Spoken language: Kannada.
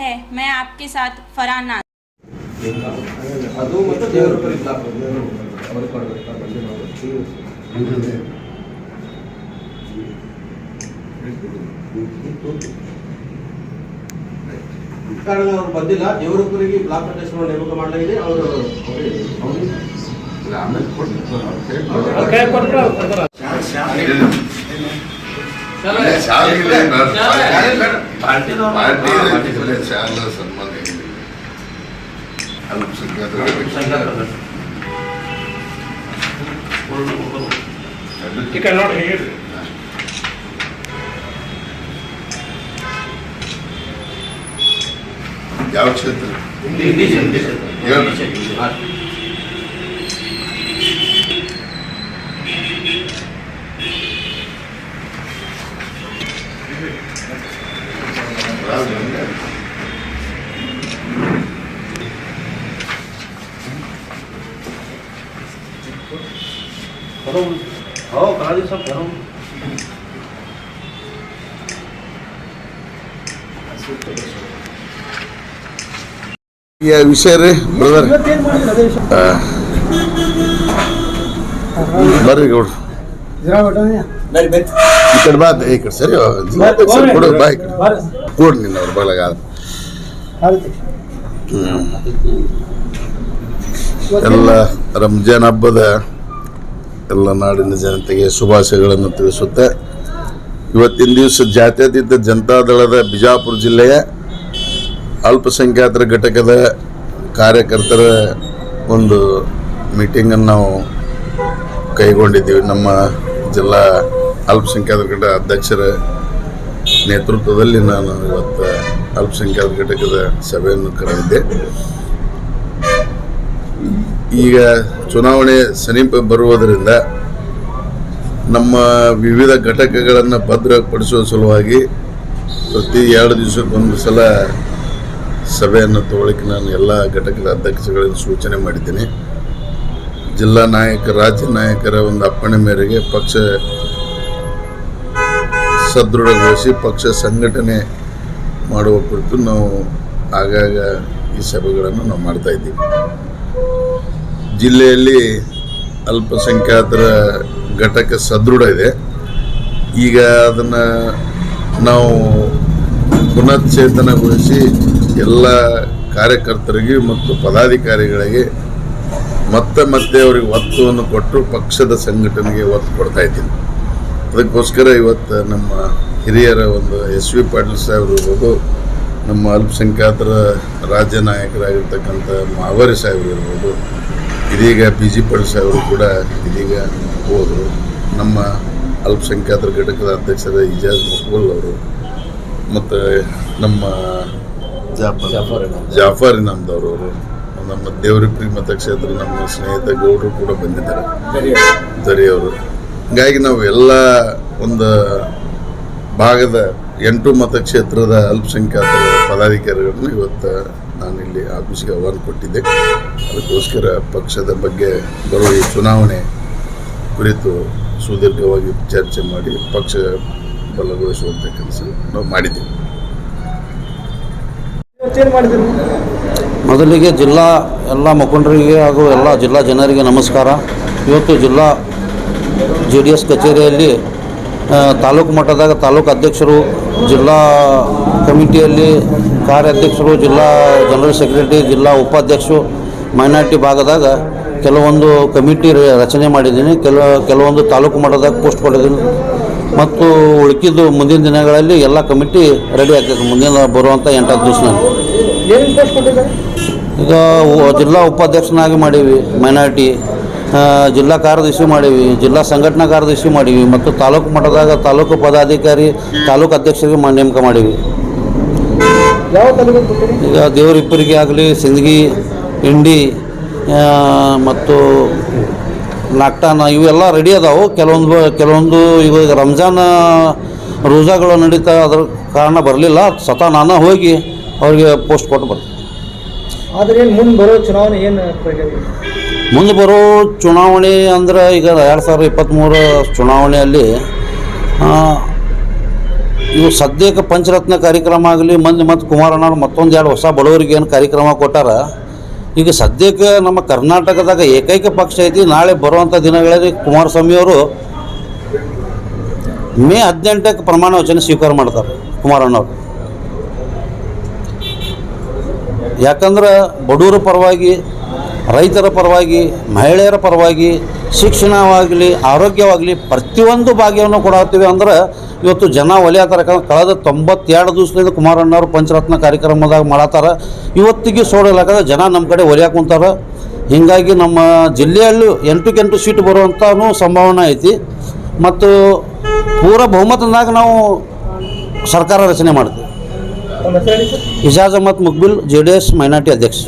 है। मैं आपके साथ फरहान नाज। ಅವರು ಬಂದಿಲ್ಲ. ದೇವರೂಪರಿಗೆ ಬ್ಲಾಕ್ ಅಧ್ಯಕ್ಷರನ್ನು ನೇಮಕ ಮಾಡಲಾಗಿದೆ. ಅವರು ಯಾವ ಕ್ಷೇತ್ರ? करा दी सब करो। ವಿಷಯ ರೀ ಬ್ರದರ್, ಬರ್ರಿ ಗೌಡ್ರು ಈ ಕಡೆ ಬಾ, ಈ ಕಡೆ ಸರಿ ಕೊಡು, ಬಾ ಈ ಕಡೆ ಕೊಡು ನಿನ್ನ ಅವ್ರ ಬಲಗ. ಎಲ್ಲ ರಂಜಾನ್ ಹಬ್ಬದ ಎಲ್ಲ ನಾಡಿನ ಜನತೆಗೆ ಶುಭಾಶಯಗಳನ್ನು ತಿಳಿಸುತ್ತೆ. ಇವತ್ತಿನ ದಿವಸ ಜಾತ್ಯತೀತ ಜನತಾದಳದ ಬಿಜಾಪುರ ಜಿಲ್ಲೆಯ ಅಲ್ಪಸಂಖ್ಯಾತರ ಘಟಕದ ಕಾರ್ಯಕರ್ತರ ಒಂದು ಮೀಟಿಂಗನ್ನು ನಾವು ಕೈಗೊಂಡಿದ್ದೀವಿ. ನಮ್ಮ ಜಿಲ್ಲಾ ಅಲ್ಪಸಂಖ್ಯಾತರ ಘಟಕ ಅಧ್ಯಕ್ಷರ ನೇತೃತ್ವದಲ್ಲಿ ನಾನು ಇವತ್ತು ಅಲ್ಪಸಂಖ್ಯಾತರ ಘಟಕದ ಸಭೆಯನ್ನು ಕರೆದಿದ್ದೆ. ಈಗ ಚುನಾವಣೆ ಸಮೀಪ ಬರುವುದರಿಂದ ನಮ್ಮ ವಿವಿಧ ಘಟಕಗಳನ್ನು ಭದ್ರಪಡಿಸುವ ಸಲುವಾಗಿ ಪ್ರತಿ 2 ದಿವಸಕ್ಕೊಂದು ಸಲ ಸಭೆಯನ್ನು ತಗೊಳ್ಳಿಕ್ಕೆ ನಾನು ಎಲ್ಲ ಘಟಕದ ಅಧ್ಯಕ್ಷಗಳಿಗೆ ಸೂಚನೆ ಮಾಡಿದ್ದೀನಿ. ಜಿಲ್ಲಾ ನಾಯಕ, ರಾಜ್ಯ ನಾಯಕರ ಒಂದು ಅಪ್ಪಣೆ ಮೇರೆಗೆ ಪಕ್ಷ ಸದೃಢಗೊಳಿಸಿ ಪಕ್ಷ ಸಂಘಟನೆ ಮಾಡುವ ಕುರಿತು ನಾವು ಆಗಾಗ ಈ ಸಭೆಗಳನ್ನು ನಾವು ಮಾಡ್ತಾ ಇದ್ದೀವಿ. ಜಿಲ್ಲೆಯಲ್ಲಿ ಅಲ್ಪಸಂಖ್ಯಾತರ ಘಟಕ ಸದೃಢ ಇದೆ. ಈಗ ಅದನ್ನು ನಾವು ಪುನಶ್ಚೇತನಗೊಳಿಸಿ ಎಲ್ಲ ಕಾರ್ಯಕರ್ತರಿಗೆ ಮತ್ತು ಪದಾಧಿಕಾರಿಗಳಿಗೆ ಮತ್ತೆ ಅವರಿಗೆ ಒತ್ತನ್ನು ಕೊಟ್ಟು ಪಕ್ಷದ ಸಂಘಟನೆಗೆ ಒತ್ತು ಕೊಡ್ತಾ ಇದ್ದೀನಿ. ಅದಕ್ಕೋಸ್ಕರ ಇವತ್ತು ನಮ್ಮ ಹಿರಿಯರ ಒಂದು SV ಪಾಟೀಲ್ ಸಾಹೇಬರು ಇರ್ಬೋದು, ನಮ್ಮ ಅಲ್ಪಸಂಖ್ಯಾತರ ರಾಜ್ಯ ನಾಯಕರಾಗಿರ್ತಕ್ಕಂಥ ಮಾವರಿ ಸಾಹೇಬರು ಇರ್ಬೋದು, ಇದೀಗ BG ಪಾಟೀಲ್ ಸಾಹೇಬರು ಕೂಡ ಇದೀಗ ಹೋದರು. ನಮ್ಮ ಅಲ್ಪಸಂಖ್ಯಾತರ ಘಟಕದ ಅಧ್ಯಕ್ಷರ ಇಜಾಜ್ ಮಕ್ಬೂಲ್ ಅವರು ಮತ್ತು ನಮ್ಮ ಜಾಫರ್ ಇನಾಮ್ದವರು, ನಮ್ಮ ದೇವರಿಪ್ರಿ ಮತಕ್ಷೇತ್ರ ನಮ್ಮ ಸ್ನೇಹಿತ ಗೌಡರು ಕೂಡ ಬಂದಿದ್ದಾರೆ, ದರಿಯವರು. ಹೀಗಾಗಿ ನಾವು ಎಲ್ಲ ಒಂದು ಭಾಗದ 8 ಮತಕ್ಷೇತ್ರದ ಅಲ್ಪಸಂಖ್ಯಾತರ ಪದಾಧಿಕಾರಿಗಳನ್ನು ಇವತ್ತು ನಾನಿಲ್ಲಿ ಆಫೀಸ್ಗೆ ಆಹ್ವಾನ ಕೊಟ್ಟಿದ್ದೆ. ಅದಕ್ಕೋಸ್ಕರ ಪಕ್ಷದ ಬಗ್ಗೆ ಬರುವ ಈ ಚುನಾವಣೆ ಕುರಿತು ಸುದೀರ್ಘವಾಗಿ ಚರ್ಚೆ ಮಾಡಿ ಪಕ್ಷ ಬಲಗೊಳಿಸುವಂಥ ಕೆಲಸ ನಾವು ಮಾಡಿದ್ದೀವಿ. ಮೊದಲಿಗೆ ಜಿಲ್ಲಾ ಎಲ್ಲ ಮುಖಂಡರಿಗೆ ಹಾಗೂ ಎಲ್ಲ ಜಿಲ್ಲಾ ಜನರಿಗೆ ನಮಸ್ಕಾರ. ಇವತ್ತು ಜಿಲ್ಲಾ JDS ಕಚೇರಿಯಲ್ಲಿ ತಾಲೂಕು ಮಟ್ಟದಾಗ ತಾಲೂಕು ಅಧ್ಯಕ್ಷರು, ಜಿಲ್ಲಾ ಕಮಿಟಿಯಲ್ಲಿ ಕಾರ್ಯಾಧ್ಯಕ್ಷರು, ಜಿಲ್ಲಾ ಜನರಲ್ ಸೆಕ್ರೆಟರಿ, ಜಿಲ್ಲಾ ಉಪಾಧ್ಯಕ್ಷರು, ಮೈನಾರಿಟಿ ಭಾಗದಾಗ ಕೆಲವೊಂದು ಕಮಿಟಿ ರಚನೆ ಮಾಡಿದ್ದೀನಿ. ಕೆಲವೊಂದು ತಾಲೂಕು ಮಟ್ಟದಾಗ ಪೋಸ್ಟ್ ಕೊಟ್ಟಿದ್ದೀನಿ ಮತ್ತು ಉಳಿಕಿದ್ದು ಮುಂದಿನ ದಿನಗಳಲ್ಲಿ ಎಲ್ಲ ಕಮಿಟಿ ರೆಡಿ ಆಗ್ತದೆ. ಮುಂದಿನ ಬರುವಂಥ 8 ದಿವಸನಲ್ಲಿ ಈಗ ಜಿಲ್ಲಾ ಉಪಾಧ್ಯಕ್ಷನಾಗಿ ಮಾಡೀವಿ, ಮೈನಾರಿಟಿ ಜಿಲ್ಲಾ ಕಾರ್ಯದರ್ಶಿ ಮಾಡೀವಿ, ಜಿಲ್ಲಾ ಸಂಘಟನಾ ಕಾರ್ಯದರ್ಶಿ ಮಾಡೀವಿ ಮತ್ತು ತಾಲೂಕು ಮಟ್ಟದಾಗ ತಾಲೂಕು ಪದಾಧಿಕಾರಿ, ತಾಲೂಕು ಅಧ್ಯಕ್ಷರಿಗೆ ನೇಮಕ ಮಾಡೀವಿ. ಈಗ ದೇವರಿಪ್ಪರಿಗೆ ಆಗಲಿ, ಸಿಂದಗಿ, ಇಂಡಿ ಮತ್ತು ನಾಗ್ಟಾನ ಇವೆಲ್ಲ ರೆಡಿ ಅದಾವೆ. ಕೆಲವೊಂದು ಇವಾಗ ರಂಜಾನ್ ರೋಜಾಗಳು ನಡೀತಾ ಅದ್ರ ಕಾರಣ ಬರಲಿಲ್ಲ. ಸ್ವತಃ ನಾನು ಹೋಗಿ ಅವ್ರಿಗೆ ಪೋಸ್ಟ್ ಕೊಟ್ಟು ಬರ್ತೀನಿ. ಆದರೆ ಏನು ಮುಂದೆ ಬರೋ ಚುನಾವಣೆ ಏನು ಮುಂದೆ ಬರೋ ಚುನಾವಣೆ ಅಂದ್ರೆ ಈಗ 2023 ಚುನಾವಣೆಯಲ್ಲಿ ಇವು ಸದ್ಯಕ್ಕೆ ಪಂಚರತ್ನ ಕಾರ್ಯಕ್ರಮ ಆಗಲಿ ಮಂದಿ ಮತ್ತು ಕುಮಾರಣ್ಣವ್ರು ಮತ್ತೊಂದು ಎರಡು ಹೊಸ ಬಡವರಿಗೆ ಏನು ಕಾರ್ಯಕ್ರಮ ಕೊಟ್ಟಾರ. ಈಗ ಸದ್ಯಕ್ಕೆ ನಮ್ಮ ಕರ್ನಾಟಕದಾಗ ಏಕೈಕ ಪಕ್ಷ ಐತಿ. ನಾಳೆ ಬರುವಂಥ ದಿನಗಳಲ್ಲಿ ಕುಮಾರಸ್ವಾಮಿಯವರು ಮೇ 18ಕ್ಕೆ ಪ್ರಮಾಣ ವಚನ ಸ್ವೀಕಾರ ಮಾಡ್ತಾರೆ ಕುಮಾರಣ್ಣವ್ರು. ಯಾಕಂದ್ರೆ ಬಡವರ ಪರವಾಗಿ, ರೈತರ ಪರವಾಗಿ, ಮಹಿಳೆಯರ ಪರವಾಗಿ, ಶಿಕ್ಷಣವಾಗಲಿ, ಆರೋಗ್ಯವಾಗಲಿ ಪ್ರತಿಯೊಂದು ಭಾಗ್ಯವನ್ನು ಕೊಡತ್ತೀವಿ. ಅಂದ್ರೆ ಇವತ್ತು ಜನ ಒಲಿಯತ್ತಾರೆ. ಕಳೆದ 92 ದಿವಸದಿಂದ ಕುಮಾರಣ್ಣವ್ರು ಪಂಚರತ್ನ ಕಾರ್ಯಕ್ರಮದಾಗ ಮಾಡತ್ತಾರ. ಇವತ್ತಿಗೆ ಸೋಡಲಾಕಂದ್ರೆ ಜನ ನಮ್ಮ ಕಡೆ ಒಲಿಯಾಕೆ ಕುಂತಾರೆ. ಹೀಗಾಗಿ ನಮ್ಮ ಜಿಲ್ಲೆಯಲ್ಲೂ 8 ಸೀಟ್ ಬರುವಂಥನೂ ಸಂಭಾವನೆ ಐತಿ. ಮತ್ತು ಪೂರ ಬಹುಮತದಾಗ ನಾವು ಸರ್ಕಾರ ರಚನೆ ಮಾಡ್ತೀವಿ. ತಮ್ಮ ಹೆಸರು ಹೇಳಿ sir. Ijaz Ahmad Muqbil, JDS minority ಅಧ್ಯಕ್ಷ.